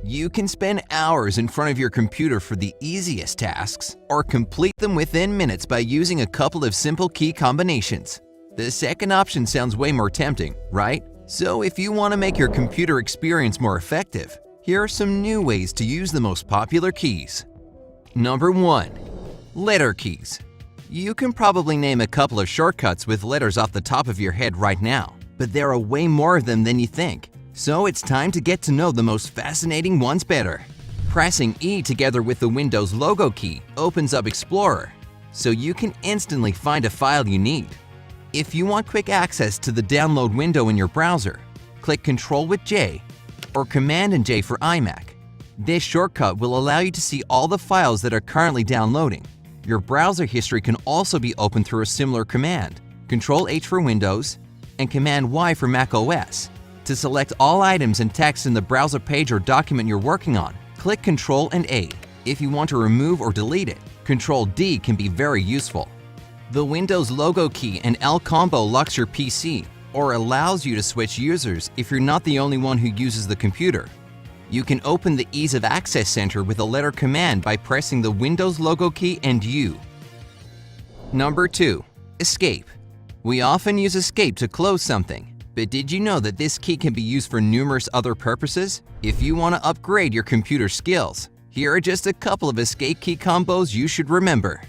You can spend hours in front of your computer for the easiest tasks, or complete them within minutes by using a couple of simple key combinations. The second option sounds way more tempting, right? So if you want to make your computer experience more effective, here are some new ways to use the most popular keys. Number 1. Letter keys. You can probably name a couple of shortcuts with letters off the top of your head right now, but there are way more of them than you think. So it's time to get to know the most fascinating ones better. Pressing E together with the Windows logo key opens up Explorer, so you can instantly find a file you need. If you want quick access to the download window in your browser, click Ctrl with J or Command and J for iMac. This shortcut will allow you to see all the files that are currently downloading. Your browser history can also be opened through a similar command, Ctrl H for Windows and Command Y for Mac OS. To select all items and text in the browser page or document you're working on, click Ctrl and A. If you want to remove or delete it, Ctrl D can be very useful. The Windows logo key and L combo locks your PC or allows you to switch users if you're not the only one who uses the computer. You can open the Ease of Access Center with a letter command by pressing the Windows logo key and U. Number 2. Escape. We often use Escape to close something. But did you know that this key can be used for numerous other purposes? If you want to upgrade your computer skills, here are just a couple of escape key combos you should remember.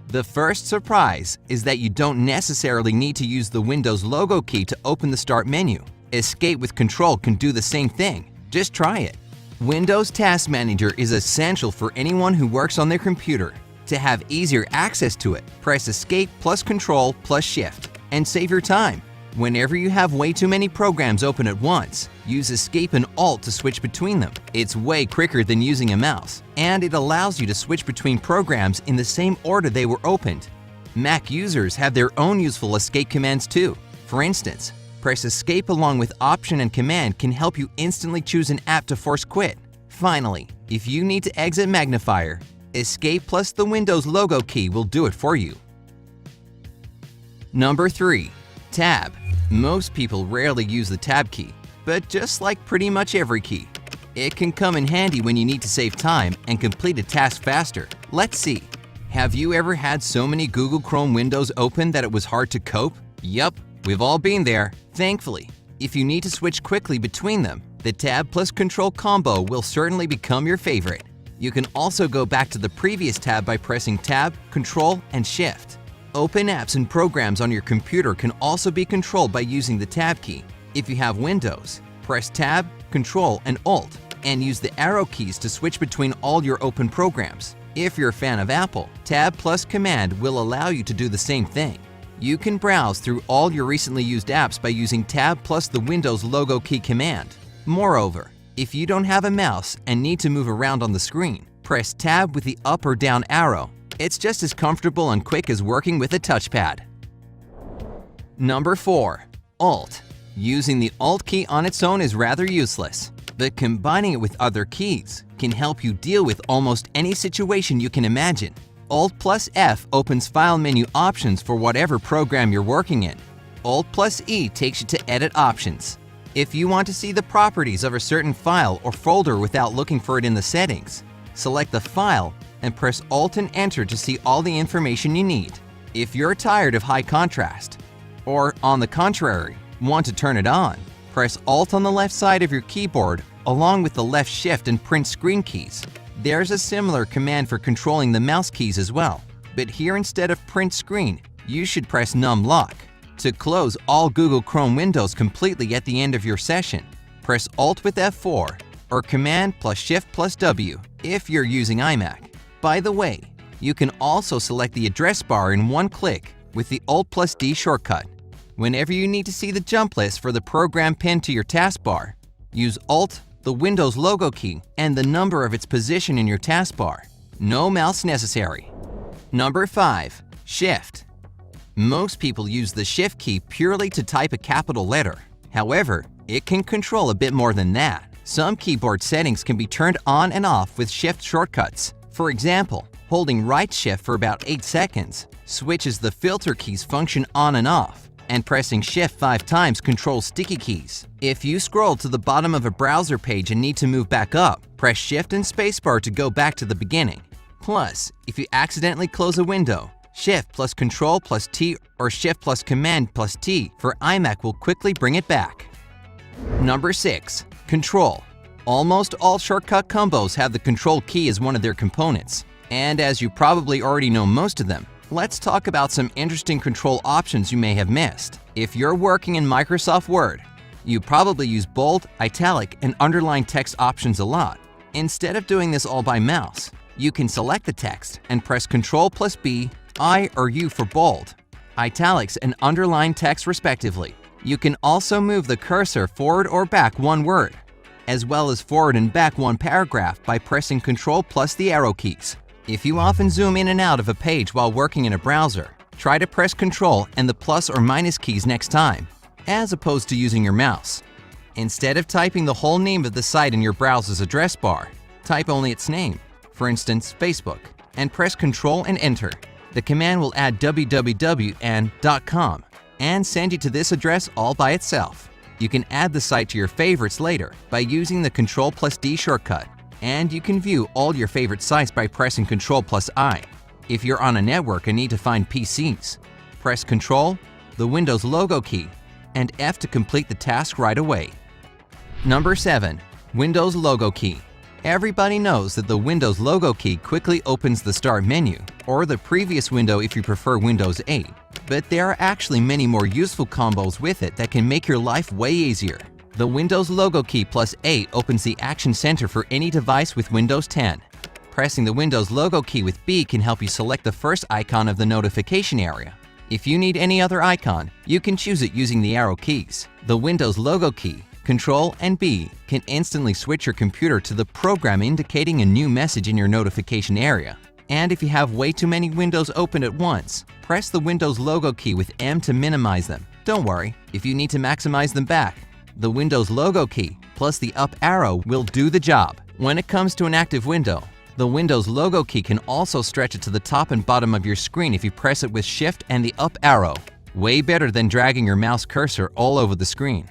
The first surprise is that you don't necessarily need to use the Windows logo key to open the Start menu. Escape with Control can do the same thing. Just try it. Windows Task Manager is essential for anyone who works on their computer. To have easier access to it, press Escape plus Control plus Shift and save your time. Whenever you have way too many programs open at once, use Escape and Alt to switch between them. It's way quicker than using a mouse, and it allows you to switch between programs in the same order they were opened. Mac users have their own useful escape commands too. For instance, press Escape along with Option and Command can help you instantly choose an app to force quit. Finally, if you need to exit Magnifier, Escape plus the Windows logo key will do it for you. Number 3. Tab. Most people rarely use the Tab key, but just like pretty much every key, it can come in handy when you need to save time and complete a task faster. Let's see. Have you ever had so many Google Chrome windows open that it was hard to cope? Yup, we've all been there. Thankfully, if you need to switch quickly between them, the Tab plus Control combo will certainly become your favorite. You can also go back to the previous tab by pressing Tab, Control, and Shift. Open apps and programs on your computer can also be controlled by using the Tab key. If you have Windows, press Tab, Control, and Alt, and use the arrow keys to switch between all your open programs. If you're a fan of Apple, Tab plus Command will allow you to do the same thing. You can browse through all your recently used apps by using Tab plus the Windows logo key command. Moreover, if you don't have a mouse and need to move around on the screen, press Tab with the up or down arrow. It's just as comfortable and quick as working with a touchpad. Number 4. Alt. Using the Alt key on its own is rather useless, but combining it with other keys can help you deal with almost any situation you can imagine. Alt plus F opens file menu options for whatever program you're working in. Alt plus E takes you to edit options. If you want to see the properties of a certain file or folder without looking for it in the settings, select the file and press Alt and Enter to see all the information you need. If you're tired of high contrast, or on the contrary, want to turn it on, press Alt on the left side of your keyboard along with the left Shift and Print Screen keys. There's a similar command for controlling the mouse keys as well, but here instead of Print Screen, you should press Num Lock. To close all Google Chrome windows completely at the end of your session, press Alt with F4 or Command plus Shift plus W if you're using iMac. By the way, you can also select the address bar in one click with the Alt plus D shortcut. Whenever you need to see the jump list for the program pinned to your taskbar, use Alt, the Windows logo key, and the number of its position in your taskbar. No mouse necessary. Number 5. Shift. Most people use the Shift key purely to type a capital letter. However, it can control a bit more than that. Some keyboard settings can be turned on and off with Shift shortcuts. For example, holding right Shift for about 8 seconds switches the filter key's function on and off. and pressing Shift 5 times controls sticky keys. If you scroll to the bottom of a browser page and need to move back up, press Shift and spacebar to go back to the beginning. Plus, if you accidentally close a window, Shift plus Control plus T or Shift plus Command plus T for iMac will quickly bring it back. Number 6. Control. Almost all shortcut combos have the Control key as one of their components. And as you probably already know most of them, let's talk about some interesting control options you may have missed. If you're working in Microsoft Word, you probably use bold, italic, and underline text options a lot. Instead of doing this all by mouse, you can select the text and press Ctrl plus B, I or U for bold, italics, and underline text respectively. You can also move the cursor forward or back one word, as well as forward and back one paragraph by pressing Ctrl plus the arrow keys. If you often zoom in and out of a page while working in a browser, try to press Ctrl and the plus or minus keys next time, as opposed to using your mouse. Instead of typing the whole name of the site in your browser's address bar, type only its name, for instance, Facebook, and press Ctrl and Enter. The command will add www and .com and send you to this address all by itself. You can add the site to your favorites later by using the Ctrl plus D shortcut, and you can view all your favorite sites by pressing Ctrl plus I. If you're on a network and need to find PCs, press Ctrl, the Windows logo key, and F to complete the task right away. Number 7. Windows logo key. Everybody knows that the Windows logo key quickly opens the Start menu, or the previous window if you prefer Windows 8. But there are actually many more useful combos with it that can make your life way easier. The Windows logo key plus 8 opens the Action Center for any device with Windows 10. Pressing the Windows logo key with B can help you select the first icon of the notification area. If you need any other icon, you can choose it using the arrow keys. The Windows logo key, Control and B can instantly switch your computer to the program indicating a new message in your notification area. And if you have way too many windows open at once, press the Windows logo key with M to minimize them. Don't worry, if you need to maximize them back, the Windows logo key plus the up arrow will do the job. When it comes to an active window, the Windows logo key can also stretch it to the top and bottom of your screen if you press it with Shift and the up arrow. Way better than dragging your mouse cursor all over the screen.